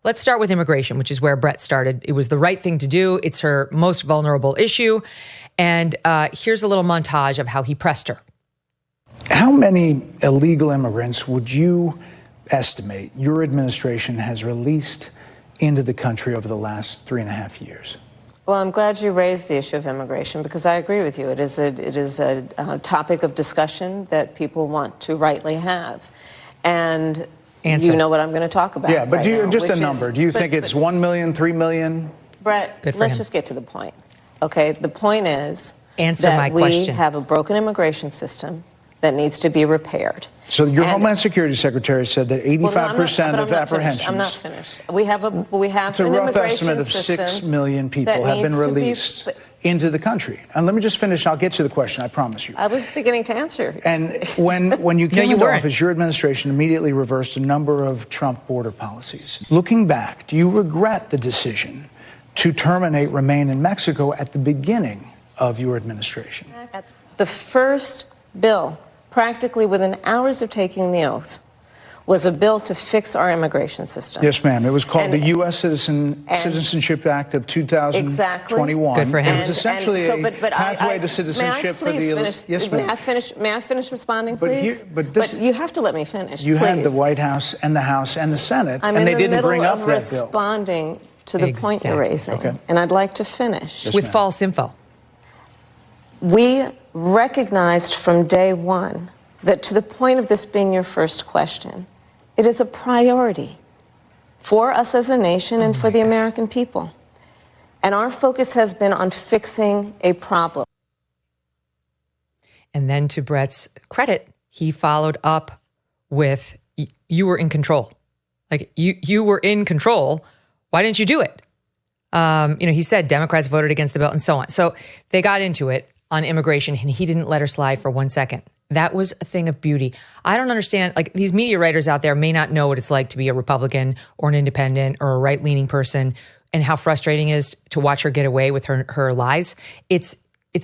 Let's start with immigration, which is where Brett started. It was the right thing to do. It's her most vulnerable issue. And here's a little montage of how he pressed her. How many illegal immigrants would you estimate your administration has released into the country over the last 3.5 years? Well, I'm glad you raised the issue of immigration because I agree with you. It is a topic of discussion that people want to rightly have. And you know what I'm going to talk about. Yeah, but right do you, now, just a number. Do you think it's 1 million, 3 million? Brett, let's just get to the point. Okay, the point is that we have a broken immigration system that needs to be repaired. So your Homeland Security Secretary said that 85% of apprehensions. I'm not finished. We have it's a rough estimate of 6 million people have been released into the country. And let me just finish. I'll get to the question. I promise you. I was beginning to answer. And when you came into office, your administration immediately reversed a number of Trump border policies. Looking back, do you regret the decision to terminate Remain in Mexico at the beginning of your administration? The first bill, practically within hours of taking the oath, was a bill to fix our immigration system. Yes, ma'am. It was called the U.S. Citizenship Act of 2021. Exactly. Good for him. It was essentially a pathway to citizenship for the elite. Yes, ma'am. May I finish responding, please? But you have to let me finish, You please. had the White House and the House and the Senate, and they didn't bring up that bill. I'm in the middle of responding to the point you're raising, and I'd like to finish. Yes, with false info. We recognized from day one that, to the point of this being your first question, it is a priority for us as a nation and for the American people. And our focus has been on fixing a problem. And then, to Brett's credit, he followed up with, you were in control. Like, you were in control. Why didn't you do it? He said Democrats voted against the bill and so on. So they got into it on immigration, and he didn't let her slide for 1 second. That was a thing of beauty. I don't understand, like, these media writers out there may not know what it's like to be a Republican or an independent or a right-leaning person, and how frustrating it is to watch her get away with her lies. It's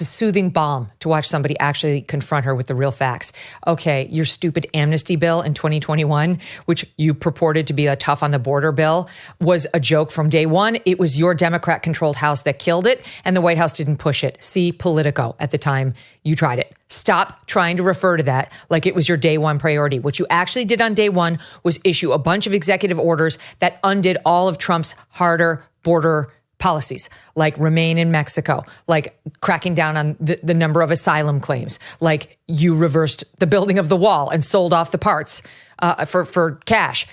a soothing balm to watch somebody actually confront her with the real facts. Okay, your stupid amnesty bill in 2021, which you purported to be a tough on the border bill, was a joke from day one. It was your Democrat-controlled House that killed it, and the White House didn't push it. See Politico at the time you tried it. Stop trying to refer to that like it was your day one priority. What you actually did on day one was issue a bunch of executive orders that undid all of Trump's harder border policies, like Remain in Mexico, like cracking down on the number of asylum claims, like you reversed the building of the wall and sold off the parts for cash.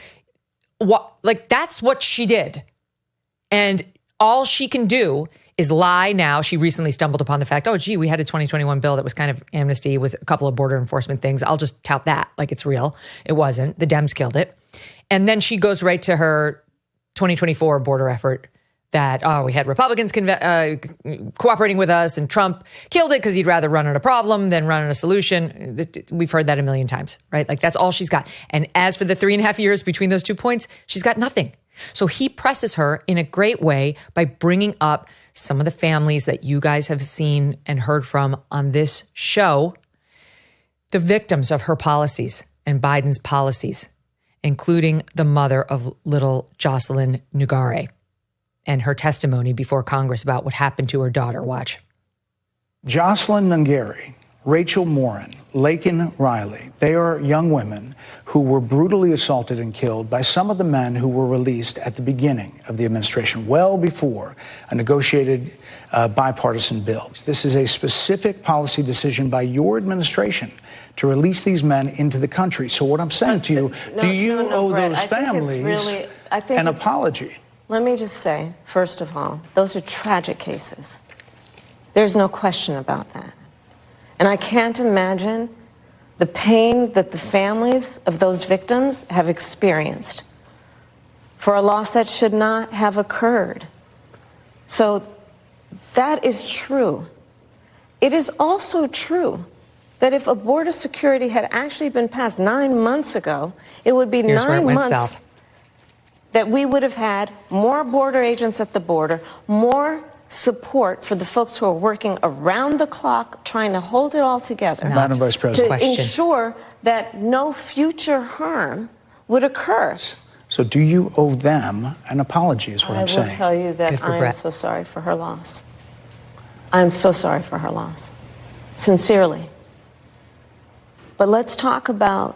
That's what she did. And all she can do is lie now. She recently stumbled upon the fact, we had a 2021 bill that was kind of amnesty with a couple of border enforcement things. I'll just tout that like it's real. It wasn't. The Dems killed it. And then she goes right to her 2024 border effort that, we had Republicans cooperating with us, and Trump killed it because he'd rather run on a problem than run on a solution. We've heard that a million times, right? Like, that's all she's got. And as for the 3.5 years between those 2 points, she's got nothing. So he presses her in a great way by bringing up some of the families that you guys have seen and heard from on this show, the victims of her policies and Biden's policies, including the mother of little Jocelyn Nugare, and her testimony before Congress about what happened to her daughter. Watch. Jocelyn Nugare, Rachel Morin, Laken Riley, they are young women who were brutally assaulted and killed by some of the men who were released at the beginning of the administration, well before a negotiated bipartisan bill. This is a specific policy decision by your administration to release these men into the country. So what I'm saying to you, do you owe Brett, those families an apology? Let me just say, first of all, those are tragic cases. There's no question about that. And I can't imagine the pain that the families of those victims have experienced for a loss that should not have occurred. So that is true. It is also true that if a border security had actually been passed 9 months ago, it would be 9 months that we would have had more border agents at the border, more support for the folks who are working around the clock trying to hold it all together. Madam Vice President. To ensure that no future harm would occur. So do you owe them an apology is what I'm saying. I will tell you that I am so sorry for her loss. I am so sorry for her loss. Sincerely. But let's talk about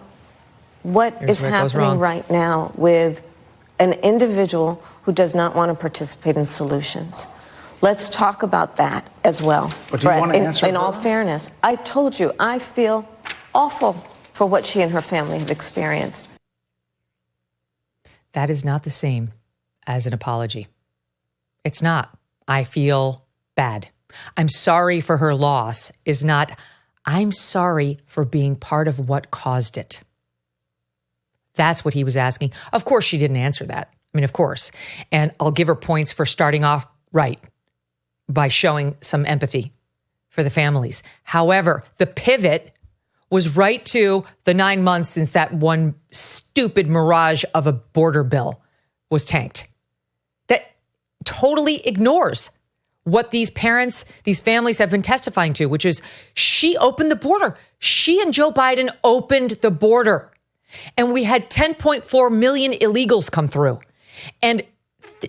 what is happening right now with an individual who does not want to participate in solutions. Let's talk about that as well. But do you want to answer in all fairness, I told you, I feel awful for what she and her family have experienced. That is not the same as an apology. It's not. I feel bad. I'm sorry for her loss is not, I'm sorry for being part of what caused it. That's what he was asking. Of course, she didn't answer that. I mean, of course. And I'll give her points for starting off right by showing some empathy for the families. However, the pivot was right to the 9 months since that one stupid mirage of a border bill was tanked. That totally ignores what these parents, these families have been testifying to, which is she opened the border. She and Joe Biden opened the border. And we had 10.4 million illegals come through. And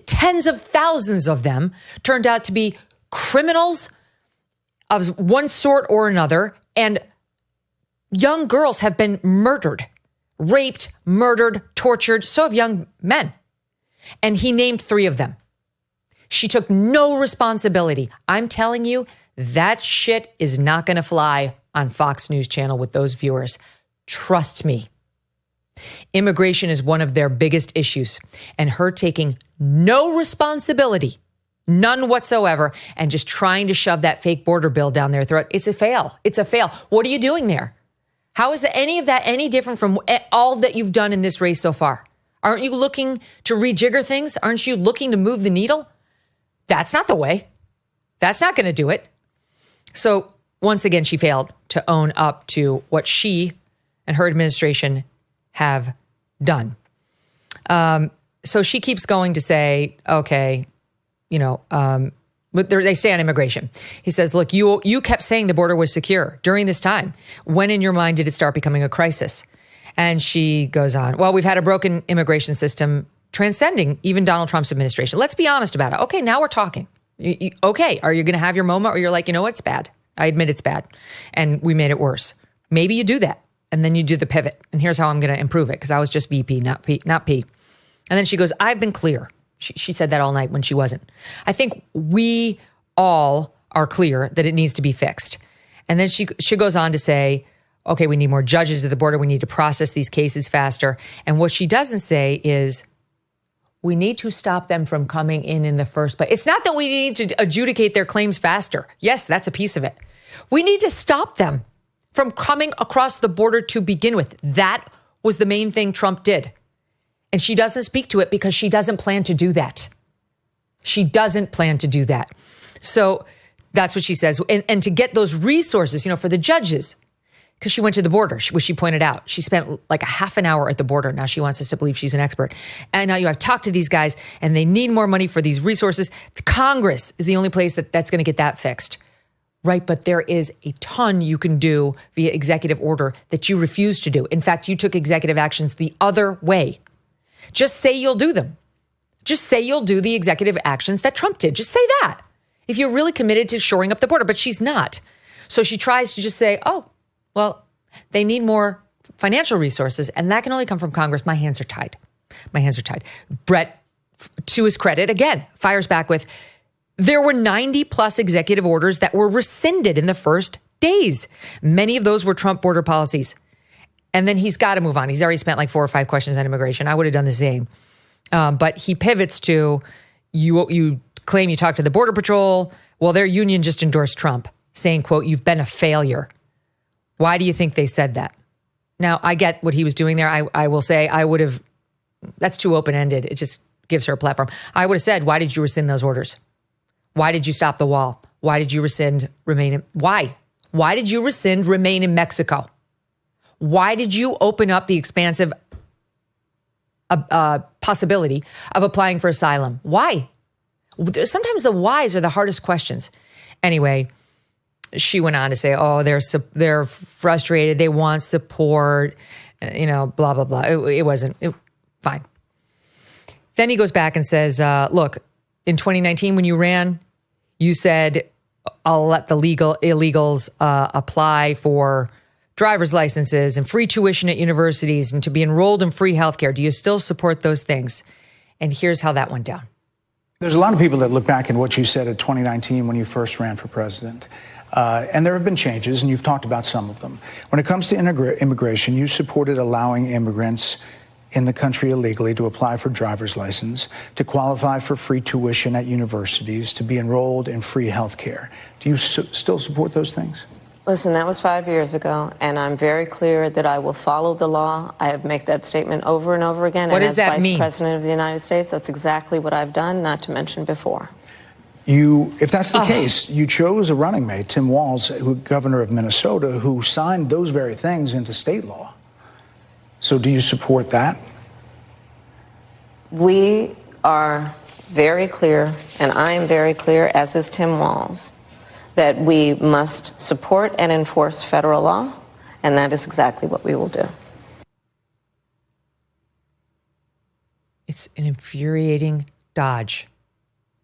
tens of thousands of them turned out to be criminals of one sort or another. And young girls have been murdered, raped, murdered, tortured. So have young men. And he named 3 of them. She took no responsibility. I'm telling you, that shit is not going to fly on Fox News Channel with those viewers. Trust me. Immigration is one of their biggest issues, and her taking no responsibility, none whatsoever, and just trying to shove that fake border bill down their throat. It's a fail. It's a fail. What are you doing there? How is any of that any different from all that you've done in this race so far? Aren't you looking to rejigger things? Aren't you looking to move the needle? That's not the way. That's not going to do it. So once again, she failed to own up to what she and her administration have done. So she keeps going to say, okay, but they stay on immigration. He says, look, you kept saying the border was secure during this time. When in your mind did it start becoming a crisis? And she goes on, well, we've had a broken immigration system transcending even Donald Trump's administration. Let's be honest about it. Okay, now we're talking. Okay, are you going to have your moment or you're like, it's bad. I admit it's bad. And we made it worse. Maybe you do that. And then you do the pivot. And here's how I'm going to improve it because I was just VP, not P. And then she goes, I've been clear. She said that all night when she wasn't. I think we all are clear that it needs to be fixed. And then she goes on to say, okay, we need more judges at the border. We need to process these cases faster. And what she doesn't say is we need to stop them from coming in the first place. It's not that we need to adjudicate their claims faster. Yes, that's a piece of it. We need to stop them from coming across the border to begin with. That was the main thing Trump did. And she doesn't speak to it because she doesn't plan to do that. She doesn't plan to do that. So that's what she says. And to get those resources, for the judges, because she went to the border, which she pointed out. She spent like a half an hour at the border. Now she wants us to believe she's an expert. And now I've talked to these guys and they need more money for these resources. The Congress is the only place that's going to get that fixed. Right, but there is a ton you can do via executive order that you refuse to do. In fact, you took executive actions the other way. Just say you'll do them. Just say you'll do the executive actions that Trump did. Just say that. If you're really committed to shoring up the border, but she's not. So she tries to just say, oh, well, they need more financial resources, and that can only come from Congress. My hands are tied. My hands are tied. Brett, to his credit, again, fires back with, there were 90 plus executive orders that were rescinded in the first days. Many of those were Trump border policies. And then he's got to move on. He's already spent like 4 or 5 questions on immigration. I would have done the same. But he pivots to, you claim you talked to the Border Patrol. Well, their union just endorsed Trump, saying, quote, you've been a failure. Why do you think they said that? Now, I get what he was doing there. I will say I would have, that's too open-ended. It just gives her a platform. I would have said, why did you rescind those orders? Why did you stop the wall? Why did you rescind why? Why did you rescind remain in Mexico? Why did you open up the expansive possibility of applying for asylum? Why? Sometimes the whys are the hardest questions. Anyway, she went on to say, oh, they're frustrated. They want support, blah, blah, blah. It wasn't fine. Then he goes back and says, look, in 2019, when you ran, you said, I'll let the illegals apply for driver's licenses and free tuition at universities and to be enrolled in free healthcare. Do you still support those things? And here's how that went down. There's a lot of people that look back at what you said in 2019 when you first ran for president. And there have been changes, and you've talked about some of them. When it comes to immigration, you supported allowing immigrants in the country illegally to apply for driver's license, to qualify for free tuition at universities, to be enrolled in free health care. Do you still support those things? Listen, that was 5 years ago, and I'm very clear that I will follow the law. I have made that statement over and over again. What does that mean? As Vice President of the United States, that's exactly what I've done, not to mention before. If that's the case, you chose a running mate, Tim Walz, governor of Minnesota, who signed those very things into state law. So do you support that? We are very clear, and I am very clear, as is Tim Walz, that we must support and enforce federal law, and that is exactly what we will do. It's an infuriating dodge.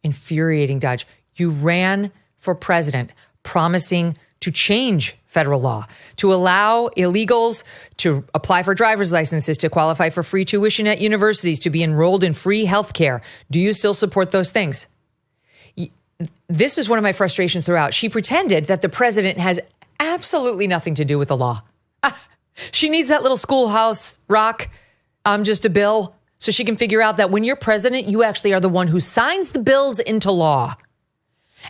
Infuriating dodge. You ran for president promising to change federal law, to allow illegals to apply for driver's licenses, to qualify for free tuition at universities, to be enrolled in free health care. Do you still support those things? This is one of my frustrations throughout. She pretended that the president has absolutely nothing to do with the law. She needs that little schoolhouse rock, I'm just a bill, so she can figure out that when you're president, you actually are the one who signs the bills into law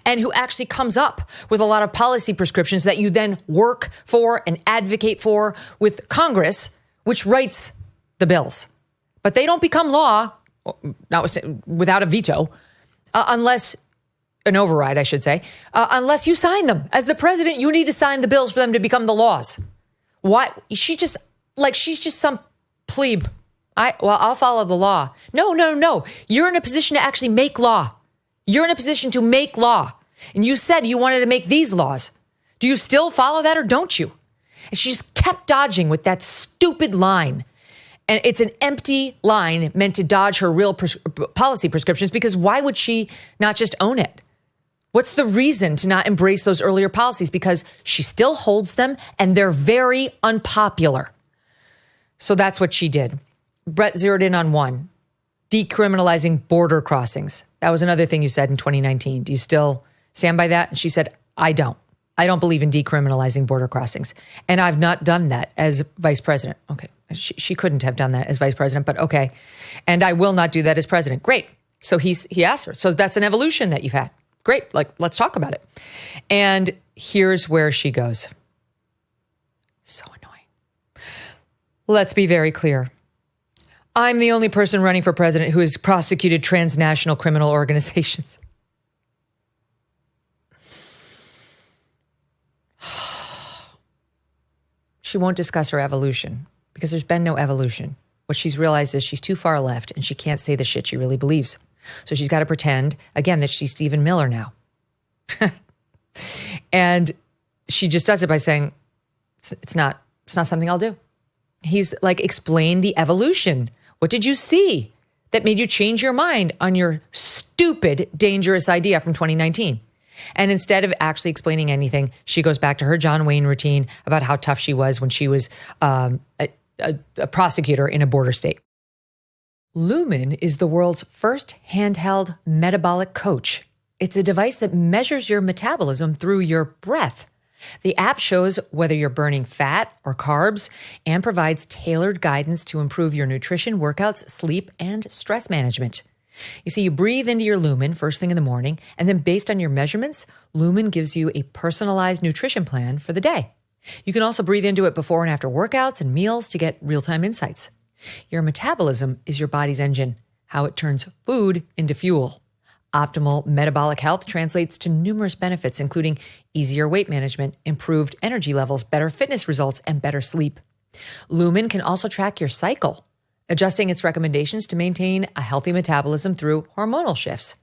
and who actually comes up with a lot of policy prescriptions that you then work for and advocate for with Congress, which writes the bills. But they don't become law, not without a veto, unless an override, I should say, unless you sign them. As the president, you need to sign the bills for them to become the laws. Why? She's just some plebe. I'll follow the law. No. You're in a position to actually make law. You're in a position to make law. And you said you wanted to make these laws. Do you still follow that or don't you? And she just kept dodging with that stupid line. And it's an empty line meant to dodge her real policy prescriptions, because why would she not just own it? What's the reason to not embrace those earlier policies? Because she still holds them and they're very unpopular. So that's what she did. Brett zeroed in on one, decriminalizing border crossings. That was another thing you said in 2019. Do you still stand by that? And she said, I don't. I don't believe in decriminalizing border crossings. And I've not done that as vice president. Okay. She couldn't have done that as vice president, but okay. And I will not do that as president. Great. So he asked her. So that's an evolution that you've had. Great. Let's talk about it. And here's where she goes. So annoying. Let's be very clear. I'm the only person running for president who has prosecuted transnational criminal organizations. She won't discuss her evolution because there's been no evolution. What she's realized is she's too far left and she can't say the shit she really believes. So she's got to pretend, again, that she's Stephen Miller now. And she just does it by saying, it's not something I'll do. He's like, explain the evolution. What did you see that made you change your mind on your stupid, dangerous idea from 2019? And instead of actually explaining anything, she goes back to her John Wayne routine about how tough she was when she was a prosecutor in a border state. Lumen is the world's first handheld metabolic coach. It's a device that measures your metabolism through your breath. The app shows whether you're burning fat or carbs and provides tailored guidance to improve your nutrition, workouts, sleep, and stress management. You see, you breathe into your Lumen first thing in the morning, and then based on your measurements, Lumen gives you a personalized nutrition plan for the day. You can also breathe into it before and after workouts and meals to get real-time insights. Your metabolism is your body's engine, how it turns food into fuel. Optimal metabolic health translates to numerous benefits, including easier weight management, improved energy levels, better fitness results, and better sleep. Lumen can also track your cycle, adjusting its recommendations to maintain a healthy metabolism through hormonal shifts.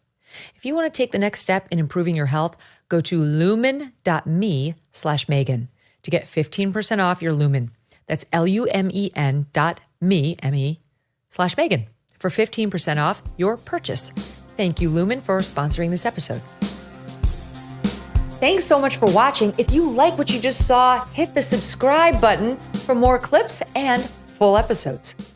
If you want to take the next step in improving your health, go to lumen.me/Megyn to get 15% off your Lumen. That's lumen.me/Megyn for 15% off your purchase. Thank you, Lumen, for sponsoring this episode. Thanks so much for watching. If you like what you just saw, hit the subscribe button for more clips and full episodes.